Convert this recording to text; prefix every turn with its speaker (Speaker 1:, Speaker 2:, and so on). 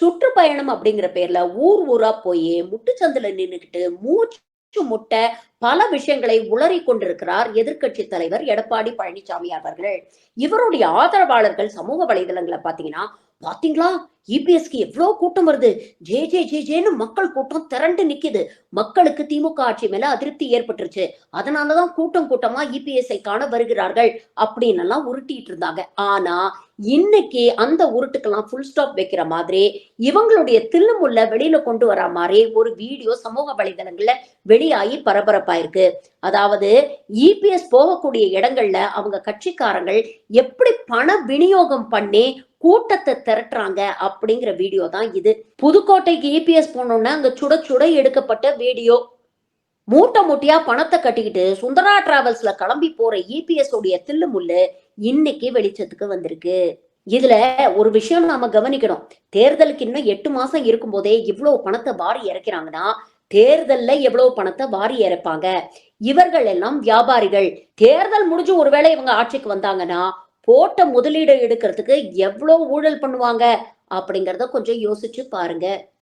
Speaker 1: சுற்றுப்பயணம் அப்படிங்கிற பேர்ல ஊர் ஊரா போய் முட்டுச்சந்துல நின்னுக்கிட்டு மூச்சு முட்ட பல விஷயங்களை உளறிக் கொண்டிருக்கிறார் எதிர்க்கட்சி தலைவர் எடப்பாடி பழனிசாமி அவர்கள். இவருடைய ஆதரவாளர்கள் சமூக வலைதளங்களை பாத்தீங்கன்னா, பாத்தீங்களா, இபிஎஸ்க்கு எவ்வளவு கூட்டம் வருது, ஜே ஜே ஜே ஜேன்னு மக்கள் கூட்டம் திரண்டு நிக்குது. மக்களுக்கு திமுக ஆட்சி மேல அதிருப்தி ஏற்பட்டுருச்சு, அதனாலதான் கூட்டம் கூட்டமா இபிஎஸ்ஐ காண வருகிறார்கள் அப்படின்னு எல்லாம் உருட்டிட்டு இருந்தாங்க. ஆனா இன்னைக்கு அந்த உருட்டுக்கெல்லாம் ஃபுல் ஸ்டாப் வைக்கிற மாதிரி இவங்களுடைய தில்லுமுல்ல வெளியில கொண்டு வர மாதிரி ஒரு வீடியோ சமூக வலைதளங்கள்ல வெளியாகி பரபரப்பாயிருக்கு. அதாவது இபிஎஸ் போகக்கூடிய இடங்கள்ல அவங்க கட்சிக்காரங்கள் எப்படி பண விநியோகம் பண்ணி கூட்டத்தை திரட்டுறாங்க அப்படிங்கிற வீடியோ தான் இது. புதுக்கோட்டைக்கு இபிஎஸ் போனோம்னா அங்க சுட சுட எடுக்கப்பட்ட வீடியோ. மூட்டை மூட்டையா பணத்தை கட்டிக்கிட்டு சுந்தரா டிராவல்ஸ்ல கிளம்பி போற இபிஎஸ் உடைய தில்லுமுல்லு இன்னைக்கு வெளிச்சத்துக்கு வந்திருக்கு. இதுல ஒரு விஷயம் நாம கவனிக்கணும். தேர்தலுக்கு இன்னும் 8 மாசம் இருக்கும் போதே இவ்வளவு பணத்தை வாரி இறைக்கிறாங்கன்னா, தேர்தல்ல எவ்வளவு பணத்தை வாரி இறைப்பாங்க? இவர்கள் எல்லாம் வியாபாரிகள். தேர்தல் முடிஞ்சு ஒருவேளை இவங்க ஆட்சிக்கு வந்தாங்கன்னா, போட்ட முதலீடு எடுக்கிறதுக்கு எவ்வளவு ஊழல் பண்ணுவாங்க அப்படிங்கறத கொஞ்சம் யோசிச்சு பாருங்க.